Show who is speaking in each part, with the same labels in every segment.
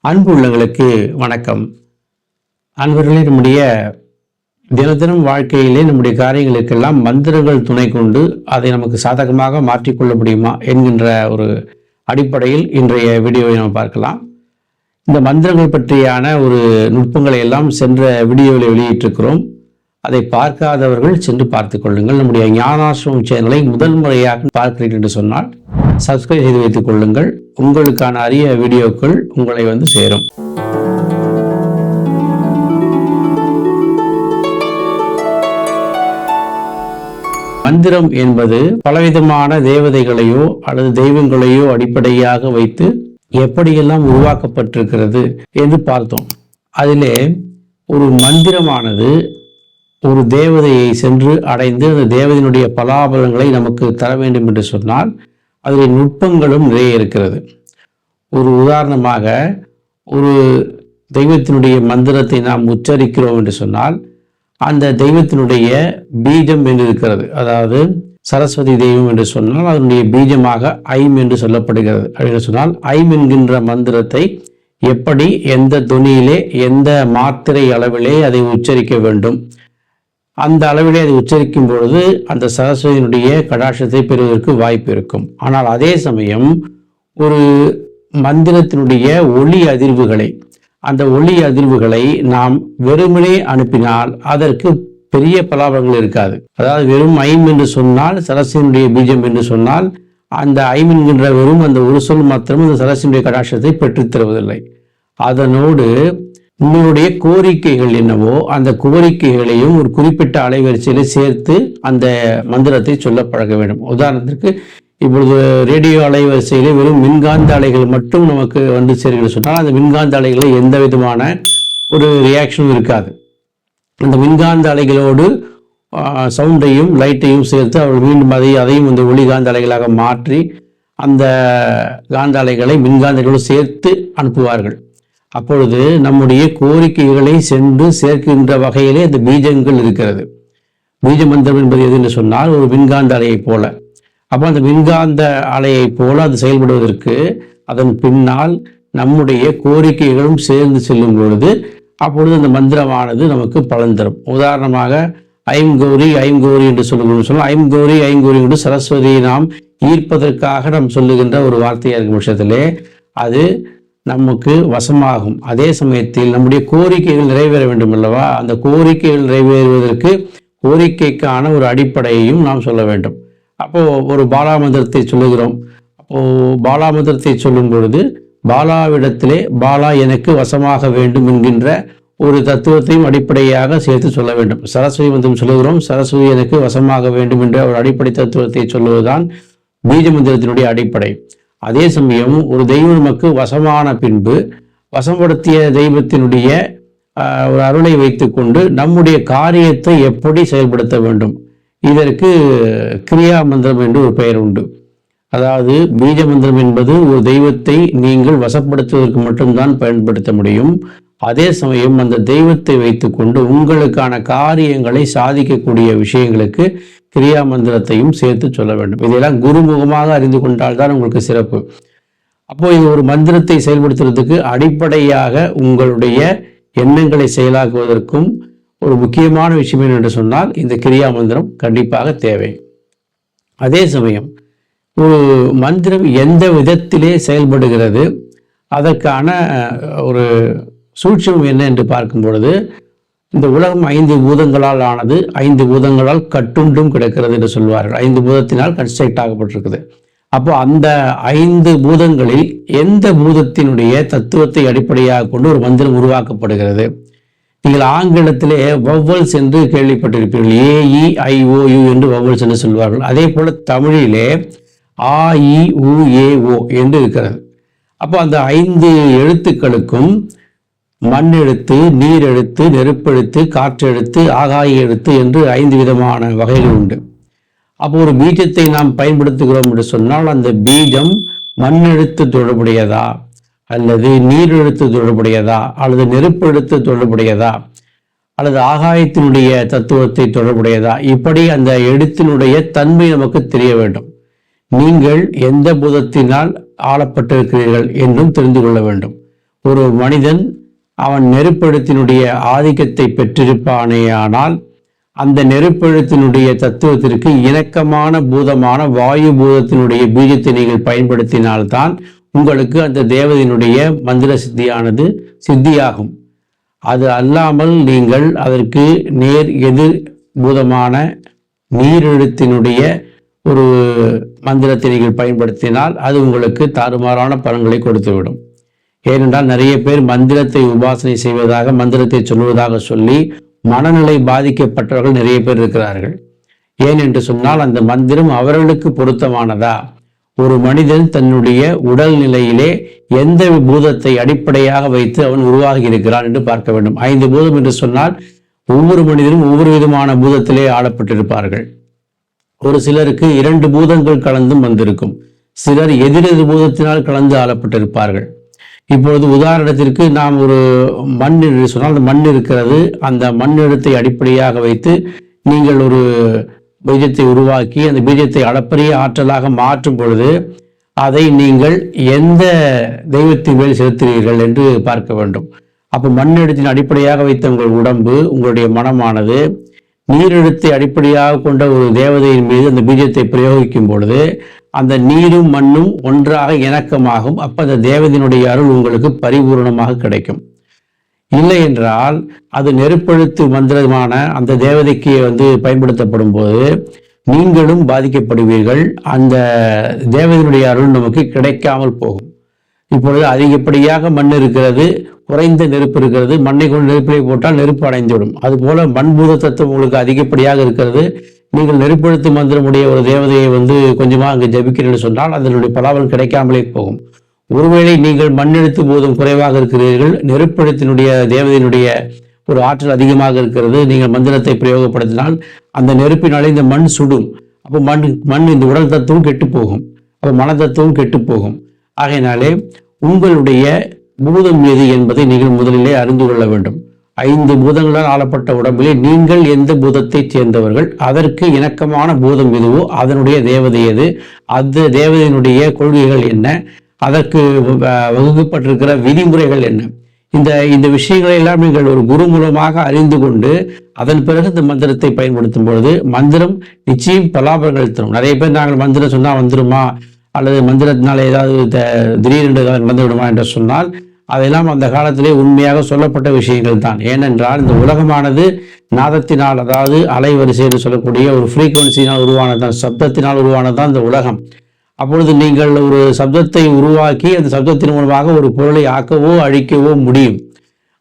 Speaker 1: அன்பு உள்ளங்களுக்கு வணக்கம். அன்பர்களே, நம்முடைய தினதினம் வாழ்க்கையிலே நம்முடைய காரியங்களுக்கெல்லாம் மந்திரங்கள் துணை கொண்டு அதை நமக்கு சாதகமாக மாற்றிக்கொள்ள முடியுமா என்கின்ற ஒரு அடிப்படையில் இன்றைய வீடியோவை நாம் பார்க்கலாம். இந்த மந்திரங்கள் பற்றியான ஒரு நுட்பங்களை எல்லாம் சென்ற வீடியோவில் வெளியிட்டிருக்கிறோம். அதை பார்க்காதவர்கள் சென்று பார்த்து கொள்ளுங்கள். நம்முடைய ஞானாசிரமம் சேனலை முதல் முறையாக பார்க்கிறீர்கள் என்று சொன்னால் சப்ஸ்கிரைப் செய்து வைத்துக் கொள்ளுங்கள். உங்களுக்கான அரிய வீடியோக்கள் உங்களை சேரும். மந்திரம் என்பது பலவிதமான தேவதைகளையோ அல்லது தெய்வங்களையோ அடிப்படையாக வைத்து எப்படியெல்லாம் உருவாக்கப்பட்டிருக்கிறது என்று பார்த்தோம். அதிலே ஒரு மந்திரமானது ஒரு தேவதையை சென்று அடைந்து அந்த தேவதையினுடைய பலாபலங்களை நமக்கு தர வேண்டும் என்று சொன்னால் அதில் நுட்பங்களும் நிறைய இருக்கிறது. ஒரு உதாரணமாக, ஒரு தெய்வத்தினுடைய மந்திரத்தை நாம் உச்சரிக்கிறோம் என்று சொன்னால் அந்த தெய்வத்தினுடைய பீஜம் என்று இருக்கிறது. அதாவது சரஸ்வதி தெய்வம் என்று சொன்னால் அதனுடைய பீஜமாக ஐம் என்று சொல்லப்படுகிறது. அப்படின்னு சொன்னால் ஐம் என்கின்ற மந்திரத்தை எப்படி, எந்த தொனியிலே, எந்த மாத்திரை அளவிலே அதை உச்சரிக்க வேண்டும், அந்த அளவிலே அதை உச்சரிக்கும் பொழுது அந்த சரஸ்வதியினுடைய கடாட்சத்தை பெறுவதற்கு வாய்ப்பு இருக்கும். ஆனால் அதே சமயம் ஒரு மந்திரத்தினுடைய ஒளி அதிர்வுகளை, அந்த ஒளி அதிர்வுகளை நாம் வெறுமனே அனுப்பினால் அதற்கு பெரிய பலாபலங்கள் இருக்காது. அதாவது வெறும் ஐம் என்று சொன்னால், சரஸ்வதியினுடைய பீஜம் என்று சொன்னால், அந்த ஐம் என்கின்ற வெறும் அந்த ஒரு சொல் மாத்திரம் அந்த சரஸ்வதியினுடைய கடாட்சத்தை பெற்றுத் தருவதில்லை. அதனோடு உங்களுடைய கோரிக்கைகள் என்னவோ அந்த கோரிக்கைகளையும் ஒரு குறிப்பிட்ட அலைவரிசையில் சேர்த்து அந்த மந்திரத்தை சொல்ல பழக வேண்டும். உதாரணத்திற்கு, இப்பொழுது ரேடியோ அலைவரிசையிலே வெறும் மின்காந்த அலைகள் மட்டும் நமக்கு சேர்கிறது சொன்னால் அந்த மின்காந்த அலைகளை எந்த விதமான ஒரு ரியாக்ஷனும் இருக்காது. அந்த மின்காந்த அலைகளோடு சவுண்டையும் லைட்டையும் சேர்த்து அவர்கள் மீண்டும் அதையும் இந்த ஒளிகாந்த அலைகளாக மாற்றி அந்த காந்த அலைகளை மின்காந்தங்களோடு சேர்த்து அனுப்புவார்கள். அப்பொழுது நம்முடைய கோரிக்கைகளை சென்று சேர்க்கின்ற வகையிலே அந்த பீஜங்கள் இருக்கிறது. பீஜ மந்திரம் என்பது எது என்று சொன்னால் ஒரு மின்காந்த அலையை போல. அப்போ அந்த மின்காந்த அலையை போல அது செயல்படுவதற்கு அதன் பின்னால் நம்முடைய கோரிக்கைகளும் சேர்ந்து செல்லும் பொழுது அப்பொழுது அந்த மந்திரமானது நமக்கு பலன் தரும். உதாரணமாக, ஐம்கௌரி என்று சொன்னால் ஐம்கௌரி என்று சரஸ்வதியை நாம் ஈர்ப்பதற்காக நாம் சொல்லுகின்ற ஒரு வார்த்தையாக இருக்கும் பட்சத்திலே அது நமக்கு வசமாகும். அதே சமயத்தில் நம்முடைய கோரிக்கைகள் நிறைவேற வேண்டும் அல்லவா? அந்த கோரிக்கைகள் நிறைவேறுவதற்கு கோரிக்கைக்கான ஒரு அடிப்படையையும் நாம் சொல்ல வேண்டும். அப்போது ஒரு பாலா மந்திரத்தை சொல்லுகிறோம். அப்போது பாலா மந்திரத்தை சொல்லும் பொழுது பாலாவிடத்திலே பாலா எனக்கு வசமாக வேண்டும் என்கின்ற ஒரு தத்துவத்தையும் அடிப்படையாக சேர்த்து சொல்ல வேண்டும். சரஸ்வதி மந்திரம் சொல்லுகிறோம், சரஸ்வதி எனக்கு வசமாக வேண்டும் என்ற ஒரு அடிப்படை தத்துவத்தை சொல்லுவதுதான் பீஜ மந்திரத்தினுடைய அடிப்படை. அதே சமயம் ஒரு தெய்வம் நமக்கு வசமான பின்பு வசப்படுத்திய தெய்வத்தினுடைய ஒரு அருளை வைத்துக்கொண்டு நம்முடைய காரியத்தை எப்படி செயல்படுத்த வேண்டும், இதற்கு கிரியா மந்திரம் என்று ஒரு பெயர் உண்டு. அதாவது பீஜ மந்திரம் என்பது ஒரு தெய்வத்தை நீங்கள் வசப்படுத்துவதற்கு மட்டும்தான் பயன்படுத்த முடியும். அதே சமயம் அந்த தெய்வத்தை வைத்துக்கொண்டு உங்களுக்கான காரியங்களை சாதிக்கக்கூடிய விஷயங்களுக்கு கிரியா மந்திரத்தையும் சேர்த்து சொல்ல வேண்டும். இதெல்லாம் குருமுகமாக அறிந்து கொண்டால்தான் உங்களுக்கு சிறப்பு. அப்போ இது ஒரு மந்திரத்தை செயல்படுத்துறதுக்கு அடிப்படையாக உங்களுடைய எண்ணங்களை செயலாக்குவதற்கும் ஒரு முக்கியமான விஷயம் என்று சொன்னால் இந்த கிரியா மந்திரம் கண்டிப்பாக தேவை. அதே சமயம் ஒரு மந்திரம் எந்த விதத்திலே செயல்படுகிறது, அதற்கான ஒரு சூட்சமம் என்ன என்று பார்க்கும் பொழுது, இந்த உலகம் 5 பூதங்களால் ஆனது, 5 பூதங்களால் கட்டுண்டும் கிடக்கிறது என்று சொல்வார்கள். 5 பூதத்தினால் கன்ஸ்ட்ரக்ட் ஆகப்பட்டிருக்குது. அப்போ அந்த 5 பூதங்களில் எந்த பூதத்தினுடைய தத்துவத்தை அடிப்படையாக கொண்டு ஒரு மந்திரம் உருவாக்கப்படுகிறது. நீங்கள் ஆங்கிலத்திலே வவ்வல்ஸ் என்று கேள்விப்பட்டிருப்பீர்கள். AEIOU என்று வவ்வல்ஸ் என்று சொல்வார்கள். அதே போல தமிழிலே AEUAO என்று இருக்கிறது. அப்போ அந்த 5 எழுத்துக்களுக்கும் மண் எழுத்து, நீர் எழுத்து, நெருப்பெழுத்து, காற்றெழுத்து, ஆகாய எழுத்து என்று 5 விதமான வகைகள் உண்டு. அப்போ ஒரு பீஜத்தை நாம் பயன்படுத்துகிறோம் என்று சொன்னால் அந்த பீஜம் மண் எழுத்து தொடர்புடையதா, அல்லது நீர் எழுத்து தொடர்புடையதா, அல்லது நெருப்பு எழுத்து தொடர்புடையதா, அல்லது ஆகாயத்தினுடைய தத்துவத்தை தொடர்புடையதா, இப்படி அந்த எழுத்தினுடைய தன்மை நமக்கு தெரிய வேண்டும். நீங்கள் எந்த பூதத்தினால் ஆளப்பட்டிருக்கிறீர்கள் என்றும் தெரிந்து கொள்ள வேண்டும். ஒரு மனிதன் அவன் நெருப்பெழுத்தினுடைய ஆதிக்கத்தை பெற்றிருப்பானேயானால் அந்த நெருப்பெழுத்தினுடைய தத்துவத்திற்கு இணக்கமான பூதமான வாயு பூதத்தினுடைய பீஜத்தை நீங்கள் பயன்படுத்தினால்தான் உங்களுக்கு அந்த தேவதையினுடைய மந்திர சித்தியானது சித்தியாகும். அது அல்லாமல் நீங்கள் அதற்கு நேர் எதிர் பூதமான நீரெழுத்தினுடைய ஒரு மந்திரத்தை நீங்கள் பயன்படுத்தினால் அது உங்களுக்கு தாறுமாறான பலன்களை கொடுத்துவிடும். ஏனென்றால் நிறைய பேர் மந்திரத்தை உபாசனை செய்வதாக, மந்திரத்தை சொல்வதாக சொல்லி மனநிலை பாதிக்கப்பட்டவர்கள் நிறைய பேர் இருக்கிறார்கள். ஏன் என்று சொன்னால் அந்த மந்திரம் அவர்களுக்கு பொருத்தமானதா? ஒரு மனிதன் தன்னுடைய உடல் நிலையிலே எந்த பூதத்தை அடிப்படையாக வைத்து அவன் உருவாகி இருக்கிறான் என்று பார்க்க வேண்டும். 5 பூதம் என்று சொன்னால் ஒவ்வொரு மனிதனும் ஒவ்வொரு விதமான பூதத்திலே ஆளப்பட்டிருப்பார்கள். ஒரு சிலருக்கு 2 பூதங்கள் கலந்தும் வந்திருக்கும். சிலர் எதிரெதிர் பூதத்தினால் கலந்து ஆளப்பட்டிருப்பார்கள். இப்பொழுது உதாரணத்திற்கு நாம் ஒரு மண் என்று சொன்னால் அந்த மண் இருக்கிறது. அந்த மண் எழுத்தை அடிப்படையாக வைத்து நீங்கள் ஒரு பீஜத்தை உருவாக்கி அந்த பீஜத்தை அளப்பரிய ஆற்றலாக மாற்றும் பொழுது அதை நீங்கள் எந்த தெய்வத்தின் மேல் செலுத்துகிறீர்கள் என்று பார்க்க வேண்டும். அப்போ மண் எழுத்தின் அடிப்படையாக வைத்த உங்கள் உடம்பு, உங்களுடைய மனமானது நீரெழுத்தை அடிப்படையாக கொண்ட ஒரு தேவதையின் மீது அந்த பீஜத்தை பிரயோகிக்கும் பொழுது அந்த நீரும் மண்ணும் ஒன்றாக இணக்கமாகும். அப்போ அந்த தேவதையினுடைய அருள் உங்களுக்கு பரிபூர்ணமாக கிடைக்கும். இல்லை என்றால் அது நெருப்பெழுத்து மந்திரமான அந்த தேவதைக்கு பயன்படுத்தப்படும் போது நீங்களும் பாதிக்கப்படுவீர்கள். அந்த தேவதையினுடைய அருள் நமக்கு கிடைக்காமல் போகும். இப்பொழுது அதிகப்படியாக மண் இருக்கிறது, குறைந்த நெருப்பு இருக்கிறது. மண்ணை கொண்டு நெருப்பிலை போட்டால் நெருப்பு அடைந்துவிடும். அதுபோல மண்பூத தத்துவம் உங்களுக்கு அதிகப்படியாக இருக்கிறது. நீங்கள் நெருப்பெழுத்து மந்திரமுடைய ஒரு தேவதையை கொஞ்சமாக அங்கு ஜபிக்கிறீர்கள் சொன்னால் அதனுடைய பலாபலன் கிடைக்காமலே போகும். ஒருவேளை நீங்கள் மண்ணெழுத்து பூதம் குறைவாக இருக்கிறீர்கள், நெருப்பெழுத்தினுடைய தேவதையினுடைய ஒரு ஆற்றல் அதிகமாக இருக்கிறது, நீங்கள் மந்திரத்தை பிரயோகப்படுத்தினால் அந்த நெருப்பினாலே இந்த மண் சுடும். அப்போ மண் இந்த உடல் தத்துவம் கெட்டு போகும். அப்போ மன தத்துவம் கெட்டு போகும். ஆகையினாலே உங்களுடைய பூதம் எது என்பதை நீங்கள் முதலிலே அறிந்து கொள்ள வேண்டும். 5 பூதங்களால் ஆளப்பட்ட உடம்பிலே நீங்கள் எந்த பூதத்தை சேர்ந்தவர்கள், அதற்கு இணக்கமான பூதம் எதுவோ அதனுடைய தேவதை எது, அந்த தேவதையினுடைய கொள்கைகள் என்ன, அதற்கு வகுக்கப்பட்டிருக்கிற விதிமுறைகள் என்ன, இந்த விஷயங்களை எல்லாம் நீங்கள் ஒரு குரு மூலமாக அறிந்து கொண்டு அதன் பிறகு இந்த மந்திரத்தை பயன்படுத்தும் பொழுது மந்திரம் நிச்சயம் பலாபலங்கள் தரும். நிறைய பேர் நாங்கள் மந்திரம் சொன்னால் வந்துருமா அல்லது மந்திரத்தினால் ஏதாவது திடீரென்று ஏதாவது நடந்து விடுமா என்று சொன்னால் அதெல்லாம் அந்த காலத்திலே உண்மையாக சொல்லப்பட்ட விஷயங்கள் தான். ஏனென்றால் இந்த உலகமானது நாதத்தினால், அதாவது அலைவரிசை என்று சொல்லக்கூடிய ஒரு ஃப்ரீக்வன்சினால் உருவானதான், சப்தத்தினால் உருவானதான் இந்த உலகம். அப்பொழுது நீங்கள் ஒரு சப்தத்தை உருவாக்கி அந்த சப்தத்தின் மூலமாக ஒரு பொருளை ஆக்கவோ அழிக்கவோ முடியும்.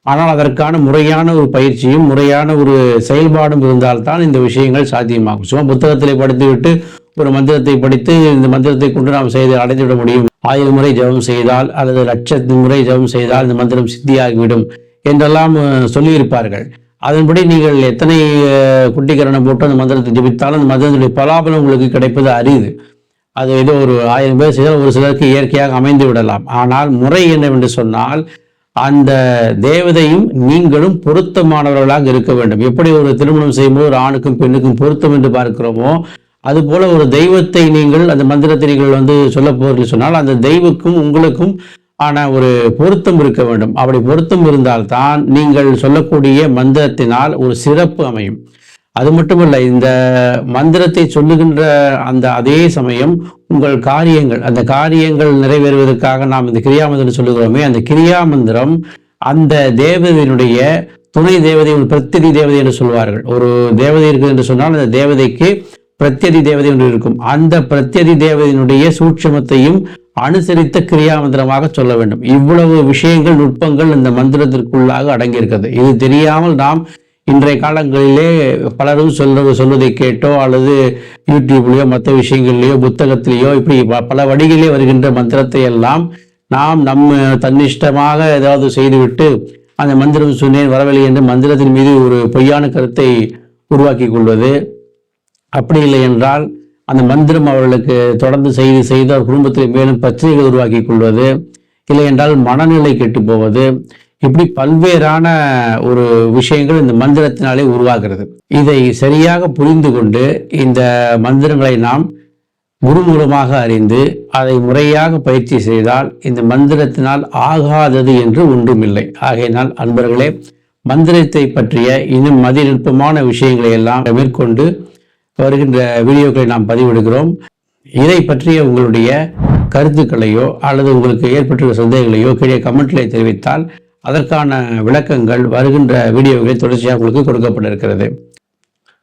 Speaker 1: ஆனால் அதற்கான முறையான ஒரு பயிற்சியும் முறையான ஒரு செயல்பாடும் இருந்தால்தான் இந்த விஷயங்கள் சாத்தியமாகும். சும்மா புத்தகத்திலே படித்துவிட்டு ஒரு மந்திரத்தை படித்து இந்த மந்திரத்தை கொண்டு நாம் செய்து அடைந்துவிட முடியும். 1000 முறை ஜபம் செய்தால் அல்லது 1,00,000 முறை ஜபம் செய்தால் இந்த மந்திரம் சித்தியாகிவிடும் என்றெல்லாம் சொல்லியிருப்பார்கள். அதன்படி நீங்கள் எத்தனை குட்டிக்கரணம் போட்டு அந்த மந்திரத்தை ஜபித்தாலும் அந்த மந்திரத்துடைய பலாபலம் உங்களுக்கு கிடைப்பது அரிது. அது ஏதோ ஒரு 1000 பேர் செய்தால் ஒரு சிலருக்கு இயற்கையாக அமைந்து விடலாம். ஆனால் முறை என்னவென்று சொன்னால் அந்த தேவதையும் நீங்களும் பொருத்தமானவர்களாக இருக்க வேண்டும். எப்படி ஒரு திருமணம் செய்யும்போது ஒரு ஆணுக்கும் பெண்ணுக்கும் பொருத்தம் என்று பார்க்கிறோமோ அதுபோல ஒரு தெய்வத்தை நீங்கள் அந்த மந்திரத்தை நீங்கள் சொல்ல போகிறீர்கள் சொன்னால் அந்த தெய்வக்கும் உங்களுக்கும் ஆன ஒரு பொருத்தம் இருக்க வேண்டும். அப்படி பொருத்தம் இருந்தால்தான் நீங்கள் சொல்லக்கூடிய மந்திரத்தினால் ஒரு சிறப்பு அமையும். அது மட்டுமல்ல, இந்த மந்திரத்தை சொல்லுகின்ற அந்த அதே சமயம் உங்கள் அந்த காரியங்கள் நிறைவேறுவதற்காக நாம் இந்த கிரியாமந்திரம் சொல்லுகிறோமே, அந்த கிரியாமந்திரம் அந்த தேவதையினுடைய துணை தேவதை, பிரத்யதி தேவதை என்று சொல்வார்கள். ஒரு தேவதை இருக்குது என்று சொன்னால் அந்த தேவதைக்கு பிரத்யதி தேவதை ஒன்று இருக்கும். அந்த பிரத்யதி தேவதையினுடைய சூட்சமத்தையும் அனுசரித்த கிரியாமந்திரமாக சொல்ல வேண்டும். இவ்வளவு விஷயங்கள், நுட்பங்கள் இந்த மந்திரத்திற்குள்ளாக அடங்கியிருக்கிறது. இது தெரியாமல் நாம் இன்றைய காலங்களிலே பலரும் சொல்வதை கேட்டோ அல்லது யூடியூப்லேயோ மற்ற விஷயங்கள்லையோ புத்தகத்திலேயோ இப்படி பல வழிகளிலே வருகின்ற மந்திரத்தை எல்லாம் நாம் தன்னிஷ்டமாக ஏதாவது செய்துவிட்டு அந்த மந்திரம் சொன்னேன் வரவில்லை என்று மந்திரத்தின் மீது ஒரு பொய்யான கருத்தை உருவாக்கி கொள்வது. அப்படி இல்லை என்றால் அந்த மந்திரம் அவர்களுக்கு தொடர்ந்து செய்து அவர் குடும்பத்தில் மேலும் பிரச்சனைகள் உருவாக்கி கொள்வது, இல்லை என்றால் மனநிலை கெட்டு போவது, இப்படி பல்வேறான ஒரு விஷயங்கள் இந்த மந்திரத்தினாலே உருவாகிறது. இதை சரியாக புரிந்து கொண்டு இந்த மந்திரங்களை நாம் குரு மூலமாக அறிந்து அதை முறையாக பயிற்சி செய்தால் இந்த மந்திரத்தினால் ஆகாதது என்று ஒன்றுமில்லை. ஆகையினால் அன்பர்களே, மந்திரத்தை பற்றிய இன்னும் மதிநுட்பமான விஷயங்களை எல்லாம் மேற்கொண்டு வருகின்ற வீடியோக்களை நாம் பதிவிடுகிறோம். இதை பற்றிய உங்களுடைய கருத்துக்களையோ அல்லது உங்களுக்கு ஏற்பட்டுள்ள சந்தேகங்களையோ கீழே கமெண்ட்ல தெரிவித்தால் அதற்கான விளக்கங்கள் வருகின்ற வீடியோக்களில் தொடர்ச்சியாக உங்களுக்கு கொடுக்கப்பட இருக்கிறது.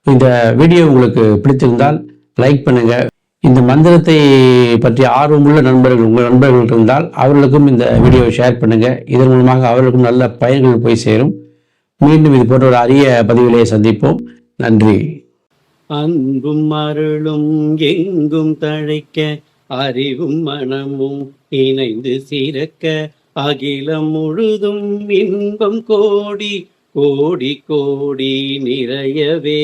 Speaker 1: இந்த வீடியோ உங்களுக்கு பிடித்திருந்தால் லைக் பண்ணுங்க. இந்த மந்திரத்தை பற்றி ஆர்வமுள்ள நண்பர்கள், உங்கள் நண்பர்கள் இருந்தால் அவர்களுக்கும் இந்த வீடியோவை ஷேர் பண்ணுங்க. இதன் மூலமாக அவர்களுக்கும் நல்ல பயன்கள் போய் சேரும். மீண்டும் இது போன்ற ஒரு அரிய பதிவிலே சந்திப்போம். நன்றி.
Speaker 2: அன்பும் அருளும் எங்கும் தழைக்க, அறிவும் மனமும் இணைந்து சிறக்க, அகிலம் முழுதும் இன்பம் கோடி கோடி கோடி நிறையவே.